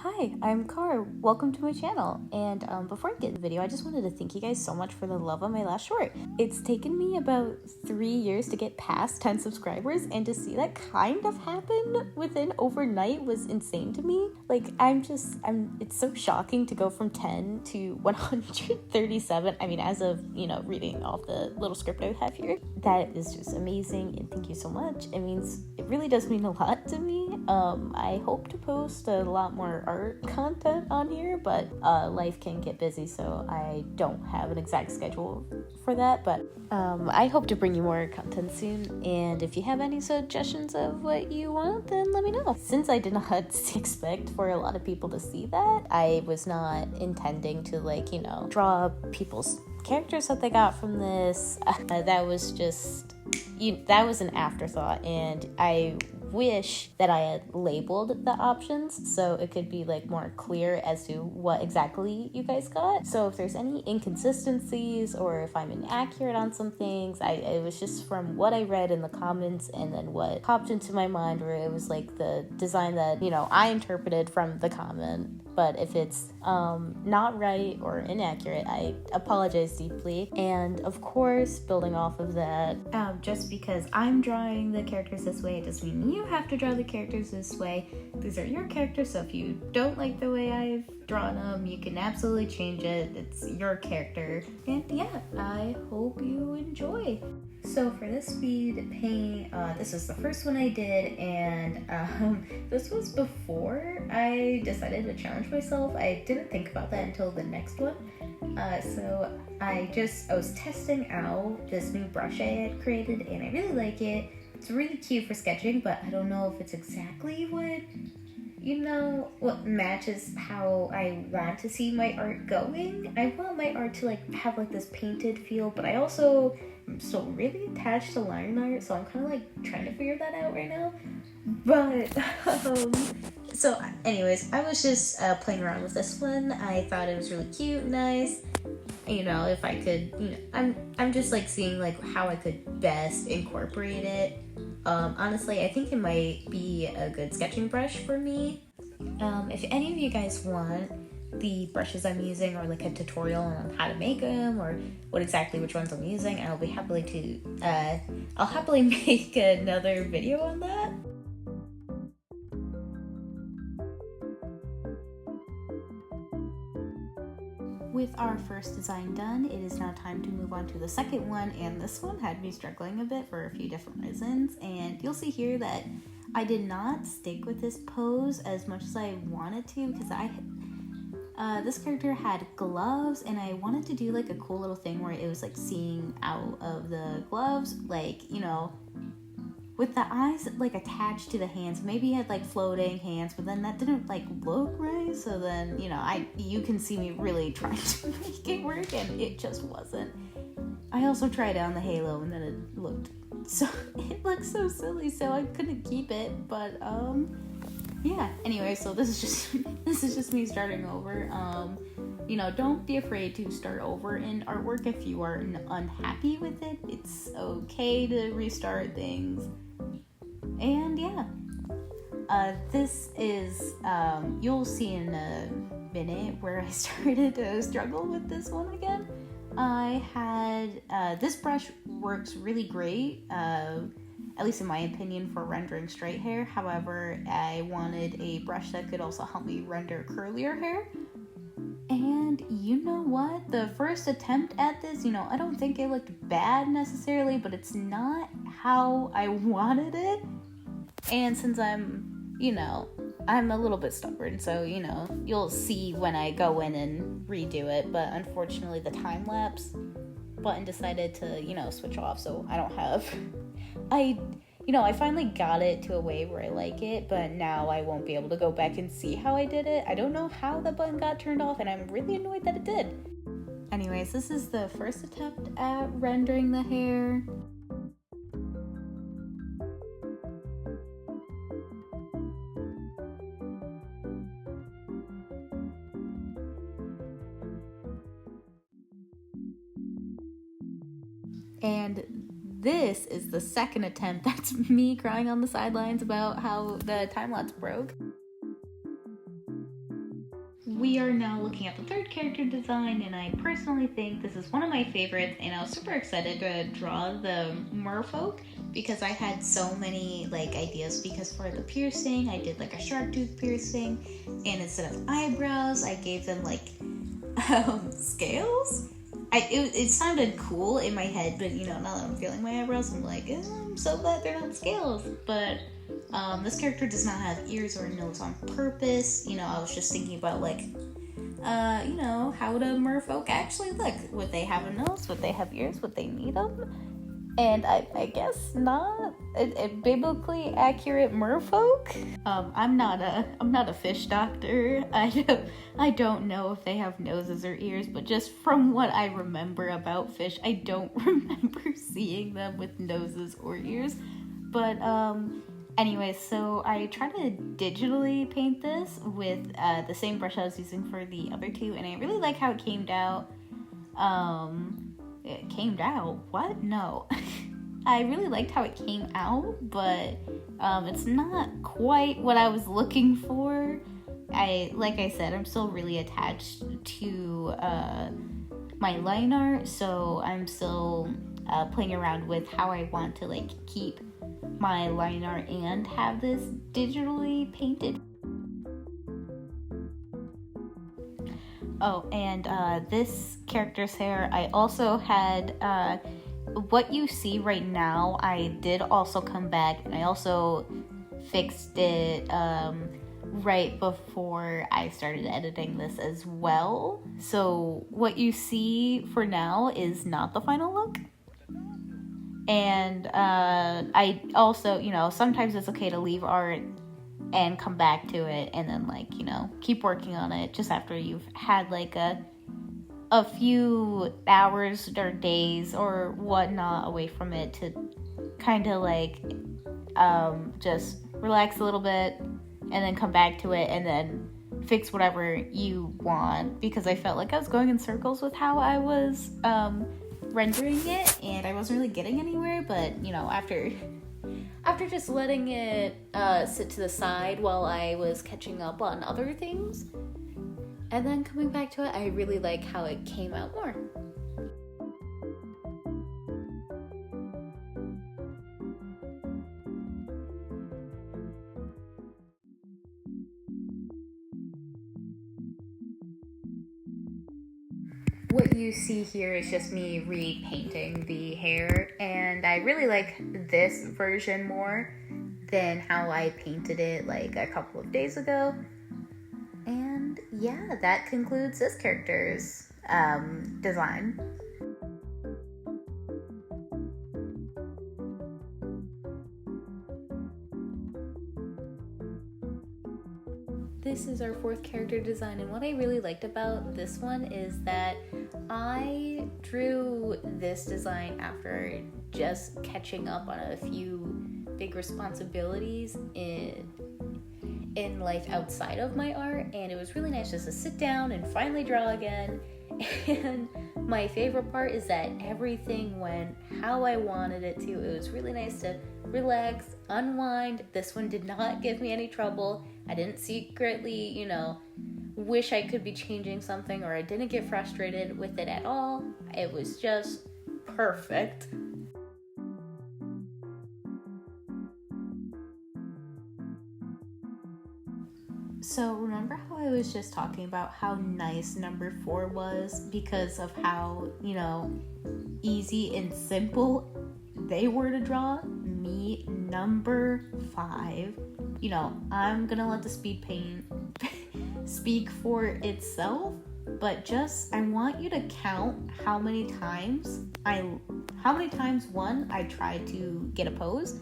Hi, I'm Car. Welcome to my channel. And before I get in the video, I just wanted to thank you guys so much for the love on my last short. It's taken me about 3 years to get past 10 subscribers, and to see that kind of happen within overnight was insane to me. Like, it's so shocking to go from 10 to 137. I mean, as of, reading off the little script I have here. That is just amazing, and thank you so much. It really does mean a lot to me. I hope to post a lot more art content on here, but life can get busy, so I don't have an exact schedule for that. But I hope to bring you more content soon, and if you have any suggestions of what you want, then let me know. Since I did not expect for a lot of people to see that, I was not intending to draw people's characters that they got from this. That was just that was an afterthought, and I wish that I had labeled the options so it could be more clear as to what exactly you guys got. So if there's any inconsistencies or if I'm inaccurate on some things, it was just from what I read in the comments and then what popped into my mind, where it was the design that I interpreted from the comment. But if it's not right or inaccurate, I apologize deeply. And of course, building off of that, just because I'm drawing the characters this way, it doesn't mean you have to draw the characters this way. These are your characters, so if you don't like the way I've drawn them, you can absolutely change it. It's your character. And yeah, I hope you enjoy. So for this speed paint, this was the first one I did, and this was before I decided to challenge myself. I didn't think about that until the next one. So I was testing out this new brush I had created, and I really like it. It's really cute for sketching, but I don't know if it's exactly what matches how I want to see my art going. I want my art to have this painted feel, but I also am still really attached to line art, so I'm kind of trying to figure that out right now. But so anyways, I was just playing around with this one. I thought it was really cute and nice. If I could, I'm just seeing how I could best incorporate it. Honestly, I think it might be a good sketching brush for me. If any of you guys want the brushes I'm using, or a tutorial on how to make them, or which ones I'm using, I'll happily make another video on that. With our first design done, it is now time to move on to the second one, and this one had me struggling a bit for a few different reasons, and you'll see here that I did not stick with this pose as much as I wanted to, because this character had gloves, and I wanted to do a cool little thing where it was seeing out of the gloves, with the eyes attached to the hands. Maybe he had floating hands, but then that didn't look right. So then you can see me really trying to make it work, and it just wasn't. I also tried it on the halo, and then it looked so silly, so I couldn't keep it. But yeah. Anyway, so this is just me starting over. Don't be afraid to start over in artwork if you are unhappy with it. It's okay to restart things. And yeah, this is, you'll see in a minute where I started to struggle with this one again. I had, this brush works really great, at least in my opinion, for rendering straight hair. However, I wanted a brush that could also help me render curlier hair. And you know what? The first attempt at this, I don't think it looked bad necessarily, but it's not how I wanted it. And since I'm a little bit stubborn, so, you'll see when I go in and redo it. But unfortunately, the time-lapse button decided to, switch off, so I don't have... I finally got it to a way where I like it, but now I won't be able to go back and see how I did it. I don't know how the button got turned off, and I'm really annoyed that it did. Anyways, this is the first attempt at rendering the hair. And this is the second attempt. That's me crying on the sidelines about how the time-lapse broke. we are now looking at the third character design, and I personally think this is one of my favorites, and I was super excited to draw the merfolk because I had so many like ideas, because for the piercing I did like a shark tooth piercing, and instead of eyebrows I gave them like scales. It sounded cool in my head, but you know, now that I'm feeling my eyebrows, I'm like, I'm so glad they're not scales. But this character does not have ears or a nose on purpose. You know, I was just thinking about like, you know, how do merfolk actually look? Would they have a nose? Would they have ears? Would they need them? And I guess not a biblically accurate merfolk. I'm not a fish doctor. I don't know if they have noses or ears, but just from what I remember about fish, I don't remember seeing them with noses or ears. But anyway, so I tried to digitally paint this with the same brush I was using for the other two, and I really like how it came out. It came out? What? No. I really liked how it came out, but it's not quite what I was looking for. Like I said, I'm still really attached to my line art, so I'm still playing around with how I want to like keep my line art and have this digitally painted. Oh, and this character's hair, I also had, what you see right now, I did also come back, and I also fixed it right before I started editing this as well. So what you see for now is not the final look. And I also, you know, sometimes it's okay to leave art and come back to it and then like, you know, keep working on it just after you've had like a few hours or days or whatnot away from it to kind of like just relax a little bit and then come back to it and then fix whatever you want, because I felt like I was going in circles with how I was rendering it and I wasn't really getting anywhere. But you know, after just letting it sit to the side while I was catching up on other things and then coming back to it, I really like how it came out more. What you see here is just me repainting the hair, and I really like this version more than how I painted it like a couple of days ago. And yeah, that concludes this character's design. This is our fourth character design, and what I really liked about this one is that I drew this design after just catching up on a few big responsibilities in life outside of my art, and it was really nice just to sit down and finally draw again. And my favorite part is that everything went how I wanted it to. It was really nice to relax, unwind. This one did not give me any trouble. I didn't secretly, you know, wish I could be changing something, or I didn't get frustrated with it at all. It was just perfect. So remember how I was just talking about how nice number 4 was because of how, you know, easy and simple they were to draw? Me, number 5. You know, I'm gonna let the speed paint speak for itself, but just, I want you to count how many times, one, I tried to get a pose,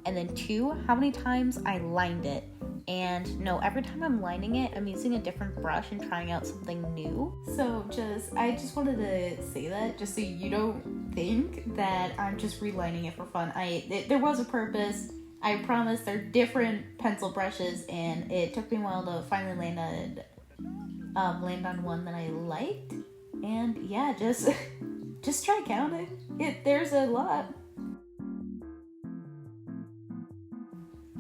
and then 2, how many times I lined it. And no, every time I'm lining it, I'm using a different brush and trying out something new. So I just wanted to say that just so you don't think that I'm just relining it for fun. There was a purpose. I promise they're different pencil brushes, and it took me a while to finally land on one that I liked. And yeah, just try counting. There's a lot.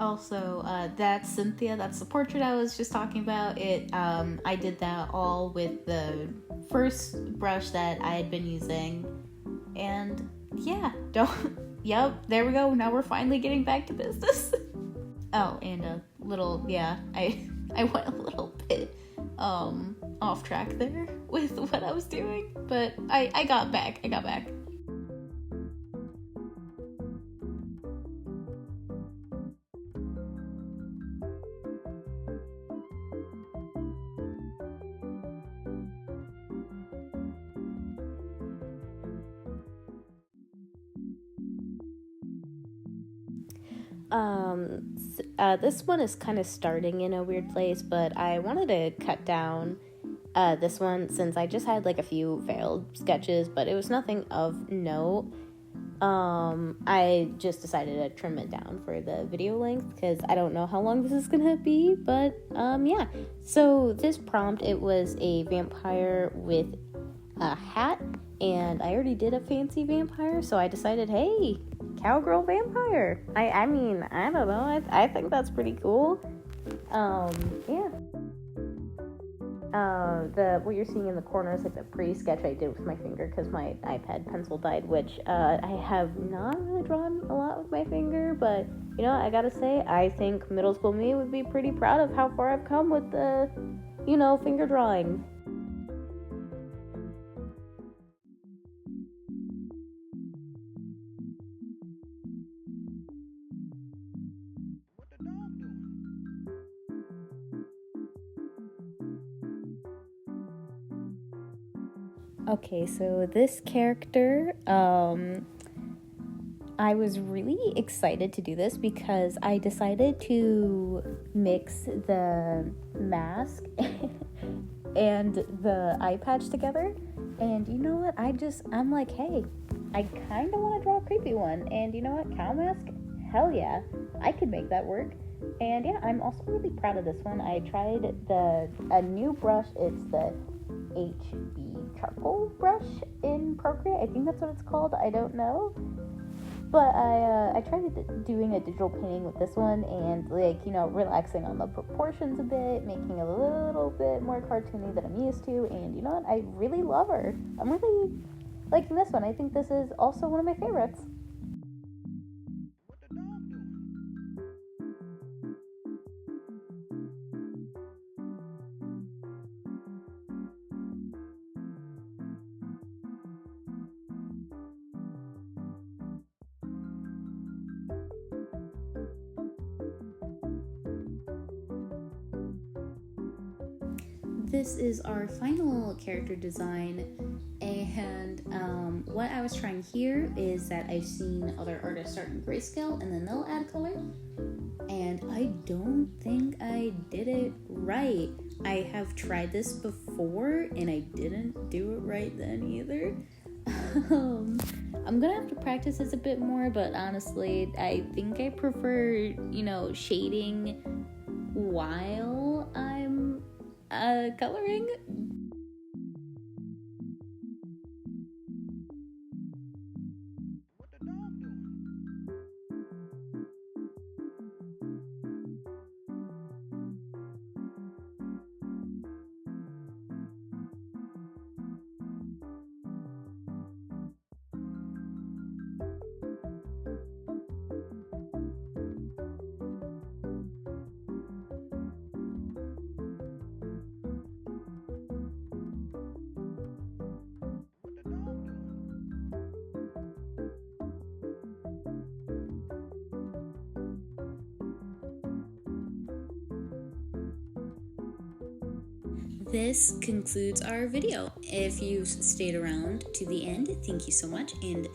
Also, that's Cynthia. That's the portrait I was just talking about. I did that all with the first brush that I had been using. And yeah, yep, there we go. Now we're finally getting back to business. Oh, and a little, yeah, I went a little bit, off track there with what I was doing. But I got back. This one is kind of starting in a weird place, but I wanted to cut down this one since I just had like a few failed sketches, but it was nothing of note. I just decided to trim it down for the video length because I don't know how long this is gonna be, but yeah. So this prompt, it was a vampire with a hat, and I already did a fancy vampire, so I decided, hey, cowgirl vampire. I mean, I don't know. I think that's pretty cool. Yeah. What you're seeing in the corner is like the pre-sketch I did with my finger because my iPad pencil died, which I have not really drawn a lot with my finger, but you know, I gotta say, I think middle school me would be pretty proud of how far I've come with the, finger drawing. Okay, so this character, I was really excited to do this because I decided to mix the mask and the eye patch together. And you know what? I'm like, hey, I kind of want to draw a creepy one. And you know what? Cow mask? Hell yeah. I could make that work. And yeah, I'm also really proud of this one. I tried a new brush. It's the HB charcoal brush in Procreate. I think that's what it's called. I don't know. But I tried doing a digital painting with this one and relaxing on the proportions a bit, making it a little bit more cartoony than I'm used to. And you know what? I really love her. I'm really liking this one. I think this is also one of my favorites. This is our final character design, and what I was trying here is that I've seen other artists start in grayscale and then they'll add color, and I don't think I did it right. I have tried this before and I didn't do it right then either. I'm gonna have to practice this a bit more, but honestly, I think I prefer, shading while I'm coloring. This concludes our video. If you stayed around to the end, thank you so much. And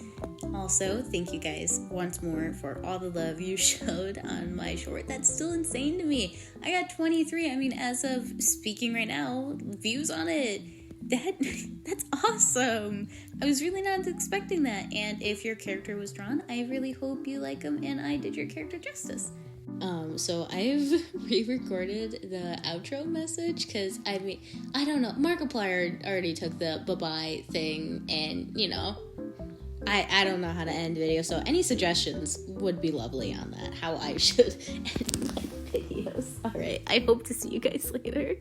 also, thank you guys once more for all the love you showed on my short. That's still insane to me. I got 23, as of speaking right now, views on it. That's awesome. I was really not expecting that. And if your character was drawn, I really hope you like them and I did your character justice. So I've re-recorded the outro message because I don't know, Markiplier already took the bye-bye thing, and I don't know how to end videos, so any suggestions would be lovely on that, how I should end my videos. Alright, I hope to see you guys later.